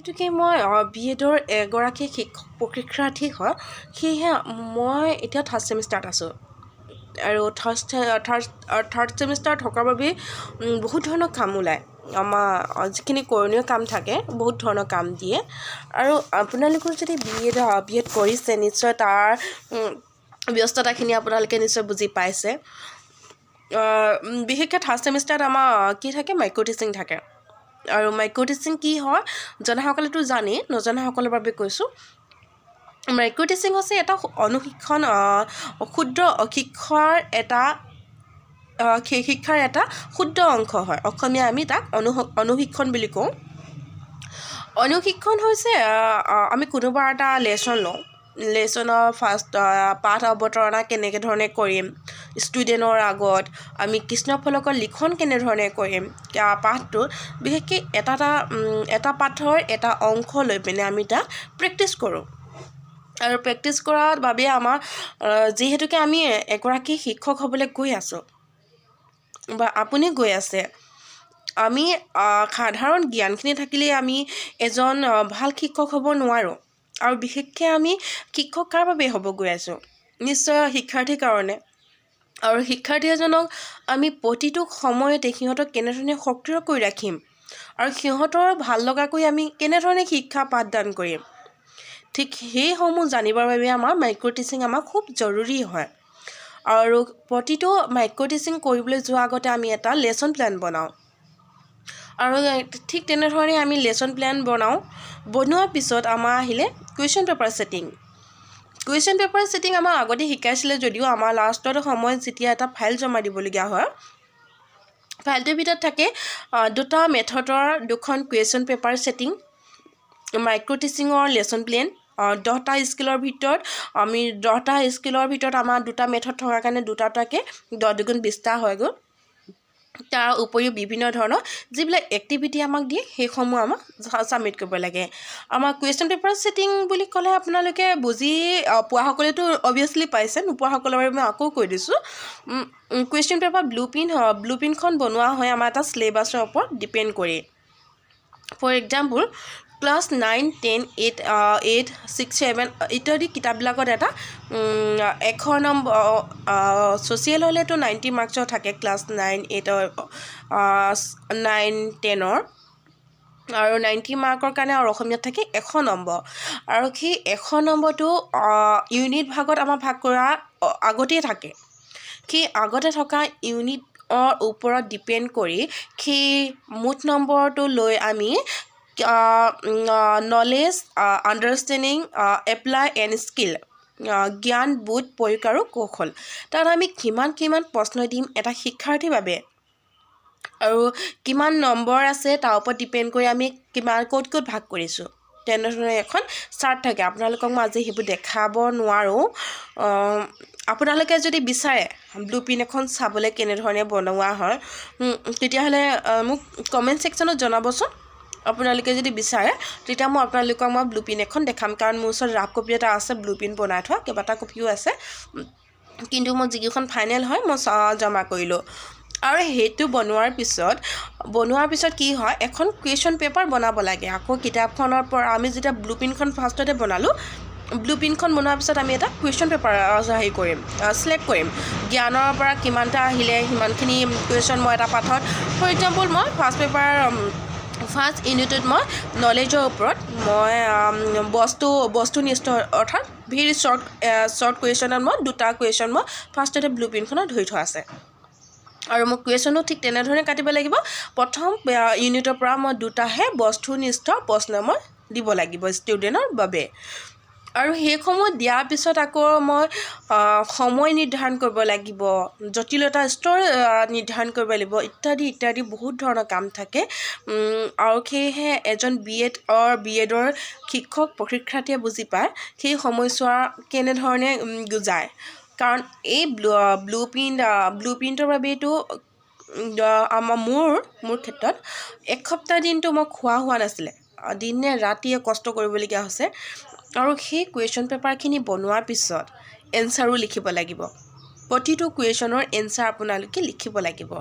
যিহেতুকে মই বি.এডৰ এগৰাকী শিক্ষক প্ৰশিক্ষাৰ্থী হয়, সেয়েহে মই এতিয়া থাৰ্ড ছেমিষ্টাৰত আছোঁ আৰু থাৰ্ড ছেমিষ্টাৰ থকাৰ বাবেই বহুত ধৰণৰ কাম ওলায়। আমাৰ যিখিনি কৰণীয় কাম থাকে বহুত ধৰণৰ কাম দিয়ে আৰু আপোনালোকৰ যদি বি এড কৰিছে নিশ্চয় তাৰ ব্যস্ততাখিনি আপোনালোকে নিশ্চয় বুজি পাইছে। বিশেষকৈ থাৰ্ড ছেমিষ্টাৰত আমাৰ কি থাকে, মাইক্ৰ' টিচিং থাকে। আৰু মাইক্ৰ' টিচিং কি হয় জনাসকলেতো জানেই, নজনাসকলৰ বাবে কৈছোঁ। মাইক্ৰ' টিচিং হৈছে এটা অনুশিক্ষণ ক্ষুদ্ৰ শিক্ষাৰ এটা ক্ষুদ্ৰ অংশ হয়। অসমীয়া আমি তাক অনুশিক্ষণ বুলি কওঁ। অনুশিক্ষণ হৈছে আমি কোনোবা এটা লেচন লওঁ, লেচনৰ ফাৰ্ষ্ট পাঠ অৱতাৰণা কেনেকৈ ধৰণে কৰিম, ষ্টুডেণ্টৰ আগত আমি কৃষ্ণ ফলকৰ লিখন কেনেধৰণে কৰিম, পাঠটো বিশেষকৈ এটা পাঠৰ এটা অংশ লৈ পিনে আমি তাক প্ৰেক্টিছ কৰোঁ। আৰু প্ৰেক্টিছ কৰাৰ বাবে আমাৰ যিহেতুকে আমি এগৰাকী শিক্ষক হ'বলৈ গৈ আছোঁ বা আপুনি গৈ আছে, আমি সাধাৰণ জ্ঞানখিনি থাকিলেই আমি এজন ভাল শিক্ষক হ'ব নোৱাৰোঁ। আৰু বিশেষকৈ আমি শিক্ষক কাৰ বাবে হ'ব গৈ আছোঁ, নিশ্চয় শিক্ষাৰ্থীৰ কাৰণে। আৰু শিক্ষাৰ্থী এজনক আমি প্ৰতিটো সময়তে সিহঁতক কেনেধৰণে সক্ৰিয় কৰি ৰাখিম আৰু সিহঁতৰ ভাল লগাকৈ আমি কেনেধৰণে শিক্ষা পাঠদান কৰিম, ঠিক সেইসমূহ জানিবৰ বাবে আমাৰ মাইক্ৰ' টিচিং আমাৰ খুব জৰুৰী হয়। আৰু প্ৰতিটো মাইক্ৰ' টিচিং কৰিবলৈ যোৱাৰ আগতে আমি এটা লেচন প্লেন বনাওঁ আৰু ঠিক তেনেধৰণে আমি লেচন প্লেন বনোৱাৰ পিছত আমাৰ আহিলে কুৱেশ্যন পেপাৰ ছেটিং আমাৰ আগতে শিকাইছিলে যদিও আমাৰ লাষ্টৰ সময়ত যেতিয়া এটা ফাইল জমা দিবলগীয়া হয়, ফাইলটোৰ ভিতৰত থাকে দুটা মেথডৰ দুখন কুৱেশ্যন পেপাৰ ছেটিং, মাইক্ৰ' টিচিঙৰ লেচন প্লেন। 10টা স্কিলৰ ভিতৰত আমাৰ দুটা মেথড থকাৰ কাৰণে দুটাকে 10 দুগুণ 20টা হয়গৈ। তাৰ উপৰিও বিভিন্ন ধৰণৰ যিবিলাক এক্টিভিটি আমাক দিয়ে সেইসমূহ আমাক ছাবমিট কৰিব লাগে। আমাৰ কুৱেশ্যন পেপাৰ ছেটিং বুলি ক'লে আপোনালোকে বুজি পোৱাসকলেতো অভিয়াছলি পাইছে, নোপোৱাসকলৰ বাবে মই আকৌ কৈ দিছোঁ। কুৱেশ্যন পেপাৰ ব্লু প্ৰিণ্টখন বনোৱা হয় আমাৰ এটা চিলেবাছৰ ওপৰত ডিপেণ্ড কৰি। ফৰ এক্সাম্পল ক্লাছ 9, 10, 8, 6, 7 ইত্যাদি কিতাপবিলাকত এটা 100 নম্বৰ ছ'চিয়েল হ'লেতো 90 মাৰ্কছৰ থাকে ক্লাছ 9, 8, 9, 10 আৰু 90 মাৰ্কৰ কাৰণে আৰু অসমীয়াত থাকে 100 নম্বৰ। আৰু সেই 100 নম্বৰটো ইউনিট ভাগত আমাৰ ভাগ কৰা আগতেই থাকে। সেই আগতে থকা ইউনিটৰ ওপৰত ডিপেণ্ড কৰি সেই মুঠ নম্বৰটো লৈ আমি knowledge, understanding, apply and skill, জ্ঞান, বোধ, প্ৰয়োগ আৰু কৌশল, তাত আমি কিমান প্ৰশ্ন দিম এটা শিক্ষাৰ্থীৰ বাবে আৰু কিমান নম্বৰ আছে তাৰ ওপৰত ডিপেণ্ড কৰি আমি ক'ত ভাগ কৰিছোঁ, তেনেধৰণে এখন চাৰ্ট থাকে। আপোনালোকক মই আজি সেইবোৰ দেখাব নোৱাৰোঁ। আপোনালোকে যদি বিচাৰে ব্লু প্ৰিণ্ট এখন চাবলৈ কেনেধৰণে বনোৱা হয়, তেতিয়াহ'লে মোক কমেণ্ট ছেকশ্যনত জনাবচোন। আপোনালোকে যদি বিচাৰে তেতিয়া মই আপোনালোকক ব্লু প্ৰিণ্ট এখন দেখাম, কাৰণ মোৰ ওচৰত ৰাফ কপি এটা আছে, ব্লু প্ৰিণ্ট বনাই থোৱা কেইবাটা কপিও আছে, কিন্তু মই যিকেইখন ফাইনেল হয় মই জমা কৰিলোঁ। আৰু সেইটো বনোৱাৰ পিছত কি হয়, এখন কুৱেশ্যন পেপাৰ বনাব লাগে। আকৌ কিতাপখনৰ পৰা আমি যেতিয়া ব্লু প্ৰিণ্টখন ফাৰ্ষ্টতে বনালোঁ, ব্লু প্ৰিণ্টখন বনোৱাৰ পিছত আমি এটা কুৱেশ্যন পেপাৰ চিলেক্ট কৰিম। জ্ঞানৰ পৰা কিমানটা আহিলে সিমানখিনি কুৱেশ্যন মই এটা পাঠত, ফৰ এক্সাম্পল মই ফাৰ্ষ্ট ইউনিটত মই নলেজৰ ওপৰত মই বস্তুনিষ্ঠ অৰ্থাৎ ভেৰি শ্বৰ্ট কুৱেশ্যনত মই দুটা কুৱেশ্যন মই ফাৰ্ষ্টতে ব্লু প্ৰিণ্টখনত ধৰি থোৱা আছে। আৰু মোক কুৱেশ্যনো ঠিক তেনেধৰণে কাটিব লাগিব। প্ৰথম ইউনিটৰ পৰা মই দুটাহে বস্তুনিষ্ঠ প্ৰশ্ন মই দিব লাগিব ষ্টুডেণ্টৰ বাবে। আৰু সেইসমূহ দিয়াৰ পিছত আকৌ মই সময় নিৰ্ধাৰণ কৰিব লাগিব, জটিলতা স্তৰ নিৰ্ধাৰণ কৰিব লাগিব, ইত্যাদি বহুত ধৰণৰ কাম থাকে। আৰু সেয়েহে এজন বি এডৰ শিক্ষক প্ৰশিক্ষাৰ্থীয়ে বুজি পায় সেই সময়ছোৱা কেনেধৰণে যায়। কাৰণ এই ব্লু প্ৰিণ্টৰ বাবেতো মোৰ ক্ষেত্ৰত এসপ্তাহ দিনটো মই খোৱা হোৱা নাছিলে, দিনে ৰাতিয়ে কষ্ট কৰিবলগীয়া হৈছে। আৰু সেই কুৱেশ্যন পেপাৰখিনি বনোৱাৰ পিছত এনচাৰো লিখিব লাগিব, প্ৰতিটো কুৱেশ্যনৰ এনচাৰ আপোনালোকে লিখিব লাগিব।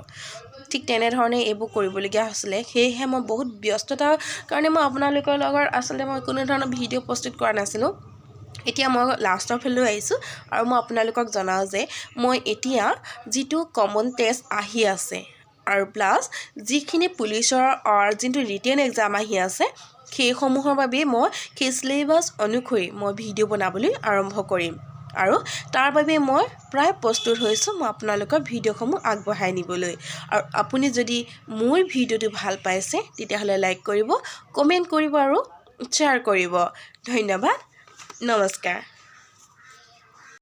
ঠিক তেনেধৰণে এইবোৰ কৰিবলগীয়া হৈছিলে সেয়েহে মই বহুত ব্যস্ততাৰ কাৰণে মই আপোনালোকৰ লগত আচলতে মই কোনো ধৰণৰ ভিডিঅ' প্ৰস্তুত কৰা নাছিলোঁ এতিয়া মই লাষ্টৰ ফালে আহিছোঁ আৰু মই আপোনালোকক জনাওঁ যে মই এতিয়া যিটো কমন টেষ্ট আহি আছে আৰু প্লাছ যিখিনি পুলিচৰ যোনটো ৰিটেন এক্সাম আহি আছে সেইসমূহৰ বাবে মই সেই চিলেবাছ অনুসৰি মই ভিডিঅ' বনাবলৈ আৰম্ভ কৰিম আৰু তাৰ বাবে মই প্ৰায় প্ৰস্তুত হৈছোঁ মই আপোনালোকৰ ভিডিঅ'সমূহ আগবঢ়াই নিবলৈ আৰু আপুনি যদি মোৰ ভিডিঅ'টো ভাল পাইছে তেতিয়াহ'লে লাইক কৰিব কমেণ্ট কৰিব আৰু শ্বেয়াৰ কৰিব ধন্যবাদ নমস্কাৰ